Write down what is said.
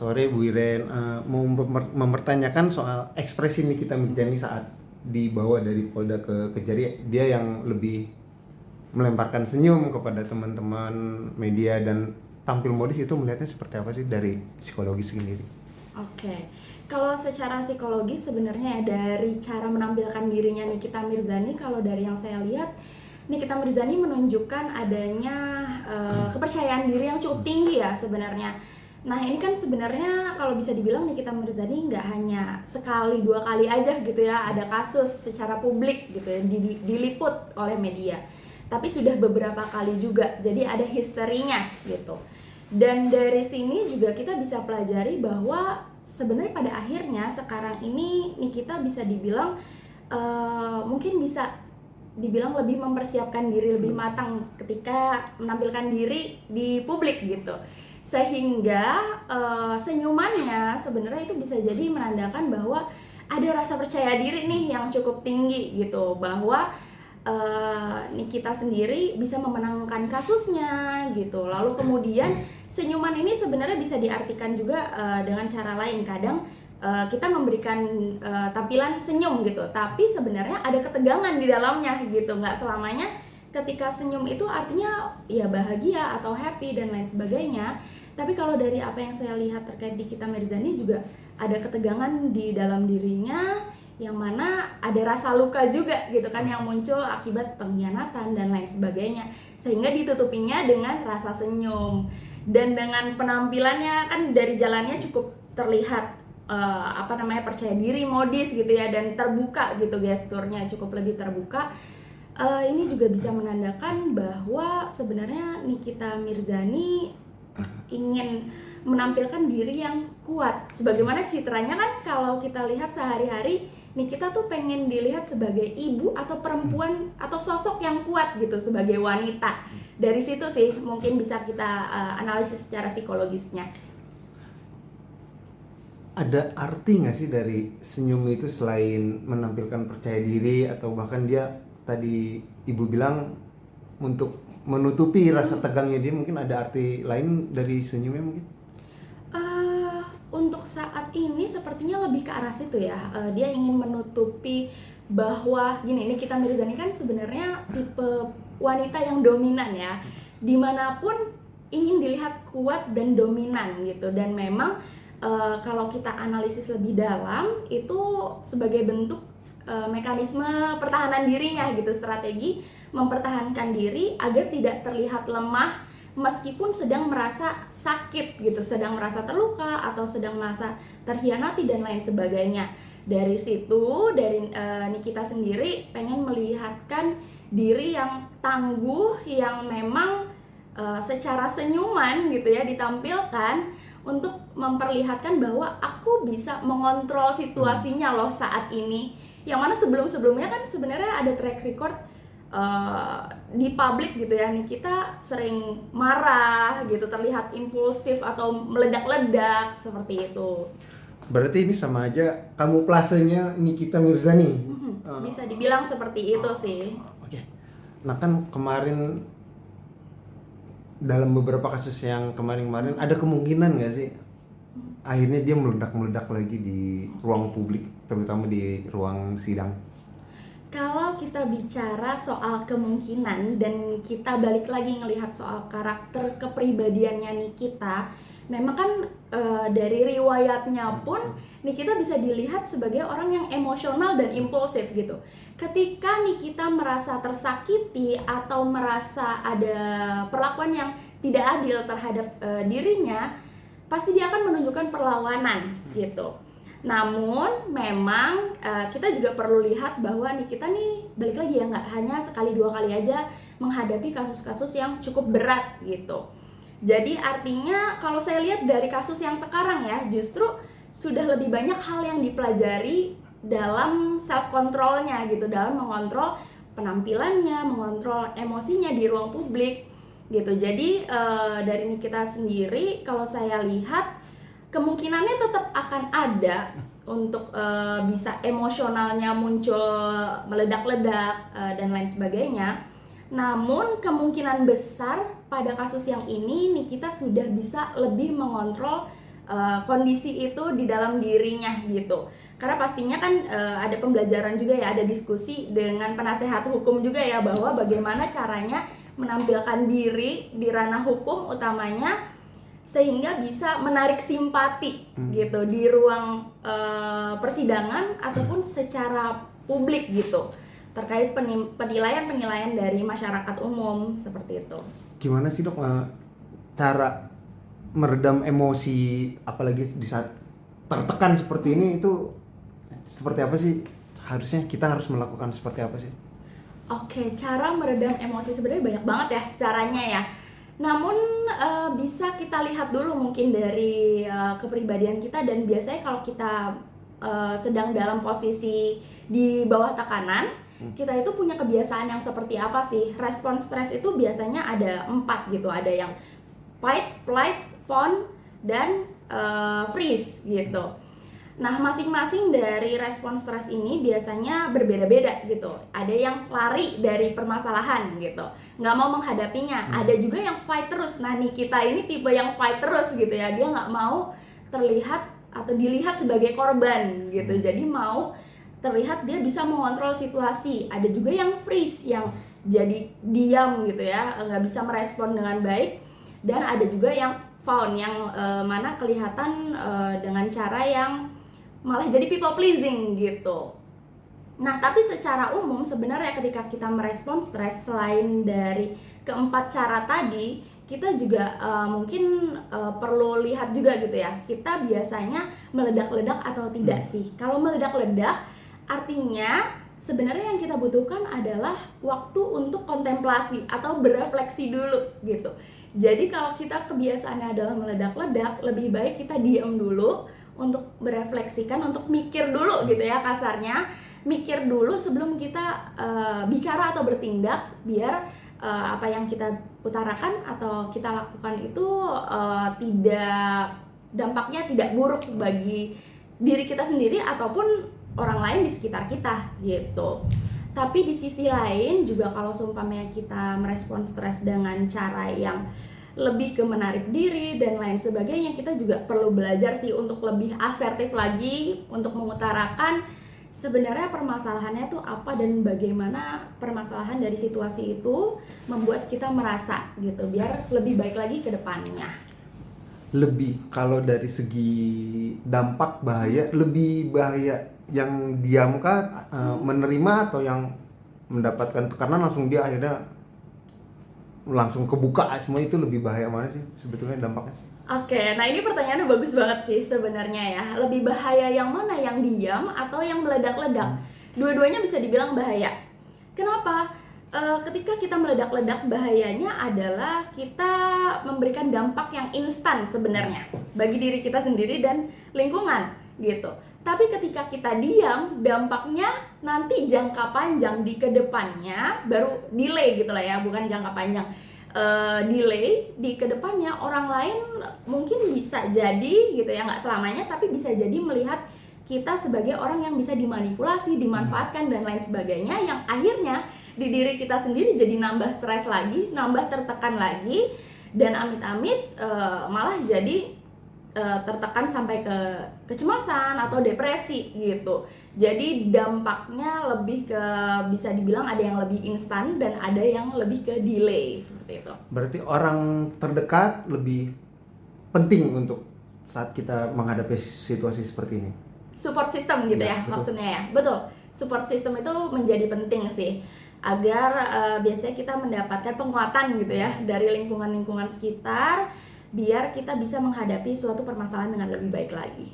sore Bu Iren. Mau mempertanyakan soal ekspresi Nikita Mirzani saat dibawa dari Polda ke Kejari. Dia yang lebih melemparkan senyum kepada teman-teman media dan tampil modis, itu melihatnya seperti apa sih dari psikologis sendiri? Oke, kalau secara psikologis sebenarnya ya, dari cara menampilkan dirinya Nikita Mirzani, kalau dari yang saya lihat, Nikita Mirzani menunjukkan adanya kepercayaan diri yang cukup tinggi ya sebenarnya. Nah ini kan sebenarnya kalau bisa dibilang Nikita Mirzani nggak hanya sekali dua kali aja gitu ya ada kasus secara publik gitu ya diliput oleh media, tapi sudah beberapa kali juga, jadi ada historinya gitu. Dan dari sini juga kita bisa pelajari bahwa sebenarnya pada akhirnya sekarang ini Nikita bisa dibilang mungkin bisa dibilang lebih mempersiapkan diri lebih matang ketika menampilkan diri di publik gitu, sehingga senyumannya sebenarnya itu bisa jadi menandakan bahwa ada rasa percaya diri nih yang cukup tinggi gitu, bahwa Nikita sendiri bisa memenangkan kasusnya gitu. Lalu kemudian senyuman ini sebenarnya bisa diartikan juga dengan cara lain. Kadang kita memberikan tampilan senyum gitu, tapi sebenarnya ada ketegangan di dalamnya gitu. Nggak selamanya ketika senyum itu artinya ya bahagia atau happy dan lain sebagainya. Tapi kalau dari apa yang saya lihat terkait Nikita Mirzani juga ada ketegangan di dalam dirinya, yang mana ada rasa luka juga gitu kan yang muncul akibat pengkhianatan dan lain sebagainya, sehingga ditutupinya dengan rasa senyum. Dan dengan penampilannya kan dari jalannya cukup terlihat percaya diri, modis gitu ya, dan terbuka gitu, gesturnya cukup lebih terbuka. Ini juga bisa menandakan bahwa sebenarnya Nikita Mirzani ingin menampilkan diri yang kuat. Sebagaimana citranya kan kalau kita lihat sehari-hari, Nikita tuh pengen dilihat sebagai ibu atau perempuan atau sosok yang kuat gitu, sebagai wanita. Dari situ sih mungkin bisa kita analisis secara psikologisnya. Ada arti nggak sih dari senyum itu selain menampilkan percaya diri, atau bahkan dia tadi Ibu bilang untuk menutupi rasa tegangnya dia, mungkin ada arti lain dari senyumnya mungkin? Untuk saat ini sepertinya lebih ke arah situ ya. Dia ingin menutupi bahwa gini, Nikita Mirzani kan sebenarnya tipe wanita yang dominan ya, dimanapun ingin dilihat kuat dan dominan gitu. Dan memang kalau kita analisis lebih dalam, itu sebagai bentuk mekanisme pertahanan dirinya gitu, strategi mempertahankan diri agar tidak terlihat lemah meskipun sedang merasa sakit gitu, sedang merasa terluka atau sedang merasa terhianati dan lain sebagainya. Dari situ, dari Nikita sendiri pengen melihatkan diri yang tangguh, yang memang secara senyuman gitu ya ditampilkan untuk memperlihatkan bahwa aku bisa mengontrol situasinya loh saat ini. Yang mana sebelum-sebelumnya kan sebenarnya ada track record di publik gitu ya, Nikita sering marah gitu, terlihat impulsif atau meledak-ledak seperti itu. Berarti ini sama aja kamuflasenya Nikita Mirzani. Bisa dibilang seperti itu sih. Oke. Nah kan kemarin dalam beberapa kasus yang kemarin ada kemungkinan nggak sih akhirnya dia meledak-meledak lagi di ruang publik, terutama di ruang sidang? Kalau kita bicara soal kemungkinan dan kita balik lagi ngelihat soal karakter kepribadiannya Nikita, memang kan dari riwayatnya pun Nikita bisa dilihat sebagai orang yang emosional dan impulsif gitu. Ketika Nikita merasa tersakiti atau merasa ada perlakuan yang tidak adil terhadap dirinya, pasti dia akan menunjukkan perlawanan gitu. Namun memang kita juga perlu lihat bahwa Nikita nih balik lagi ya, nggak hanya sekali dua kali aja menghadapi kasus-kasus yang cukup berat gitu. Jadi artinya kalau saya lihat dari kasus yang sekarang ya, justru sudah lebih banyak hal yang dipelajari dalam self controlnya gitu, dalam mengontrol penampilannya, mengontrol emosinya di ruang publik gitu. Jadi dari Nikita sendiri kalau saya lihat kemungkinannya tetap akan ada untuk bisa emosionalnya muncul meledak-ledak dan lain sebagainya. Namun kemungkinan besar pada kasus yang ini Nikita sudah bisa lebih mengontrol kondisi itu di dalam dirinya gitu. Karena pastinya kan ada pembelajaran juga ya, ada diskusi dengan penasehat hukum juga ya, bahwa bagaimana caranya menampilkan diri di ranah hukum utamanya sehingga bisa menarik simpati gitu di ruang persidangan ataupun secara publik gitu, terkait penilaian dari masyarakat umum seperti itu. Gimana sih dok cara meredam emosi, apalagi di saat tertekan seperti ini, itu seperti apa sih? Harusnya kita harus melakukan seperti apa sih? Oke, cara meredam emosi sebenarnya banyak banget ya caranya ya. Namun bisa kita lihat dulu mungkin dari kepribadian kita, dan biasanya kalau kita sedang dalam posisi di bawah tekanan, kita itu punya kebiasaan yang seperti apa sih? Respon stres itu biasanya ada 4 gitu, ada yang fight, flight, fawn, dan freeze gitu. Nah, masing-masing dari respon stres ini biasanya berbeda-beda gitu. Ada yang lari dari permasalahan gitu, nggak mau menghadapinya. Ada juga yang fight terus. Nah, nih kita ini tipe yang fight terus gitu ya. Dia nggak mau terlihat atau dilihat sebagai korban gitu. Jadi mau terlihat dia bisa mengontrol situasi. Ada juga yang freeze, yang jadi diam gitu ya, nggak bisa merespon dengan baik. Dan ada juga yang fawn, yang mana kelihatan dengan cara yang malah jadi people pleasing gitu. Nah, tapi secara umum sebenarnya ketika kita merespon stres, selain dari keempat cara tadi, kita juga mungkin perlu lihat juga gitu ya, kita biasanya meledak-ledak atau tidak sih. Kalau meledak-ledak artinya sebenarnya yang kita butuhkan adalah waktu untuk kontemplasi atau berefleksi dulu gitu. Jadi kalau kita kebiasaannya adalah meledak-ledak, lebih baik kita diam dulu untuk berefleksikan, untuk mikir dulu gitu ya kasarnya. Mikir dulu sebelum kita bicara atau bertindak, biar apa yang kita utarakan atau kita lakukan itu dampaknya tidak buruk bagi diri kita sendiri ataupun orang lain di sekitar kita gitu. Tapi di sisi lain juga kalau seumpamanya kita merespon stres dengan cara yang lebih ke menarik diri dan lain sebagainya, kita juga perlu belajar sih untuk lebih asertif lagi untuk mengutarakan sebenarnya permasalahannya tuh apa dan bagaimana permasalahan dari situasi itu membuat kita merasa gitu, biar lebih baik lagi ke depannya. Lebih kalau dari segi dampak bahaya, lebih bahaya yang diam kah, menerima, atau yang mendapatkan tekanan langsung dia akhirnya langsung kebuka semua, itu lebih bahaya mana sih sebetulnya dampaknya? Oke, nah ini pertanyaannya bagus banget sih sebenarnya ya. Lebih bahaya yang mana, yang diam atau yang meledak-ledak? Dua-duanya bisa dibilang bahaya. Kenapa? Ketika kita meledak-ledak, bahayanya adalah kita memberikan dampak yang instan sebenarnya bagi diri kita sendiri dan lingkungan gitu. Tapi ketika kita diam, dampaknya nanti jangka panjang di kedepannya, baru delay gitu lah ya, bukan jangka panjang, delay di kedepannya orang lain mungkin bisa jadi gitu ya, nggak selamanya, tapi bisa jadi melihat kita sebagai orang yang bisa dimanipulasi, dimanfaatkan dan lain sebagainya, yang akhirnya di diri kita sendiri jadi nambah stres lagi, nambah tertekan lagi, dan amit-amit malah jadi tertekan sampai ke kecemasan atau depresi gitu. Jadi dampaknya lebih ke, bisa dibilang ada yang lebih instan dan ada yang lebih ke delay seperti itu. Berarti orang terdekat lebih penting untuk saat kita menghadapi situasi seperti ini. Support system gitu ya, maksudnya ya. Betul. Support system itu menjadi penting sih, agar biasanya kita mendapatkan penguatan gitu ya dari lingkungan-lingkungan sekitar, biar kita bisa menghadapi suatu permasalahan dengan lebih baik lagi.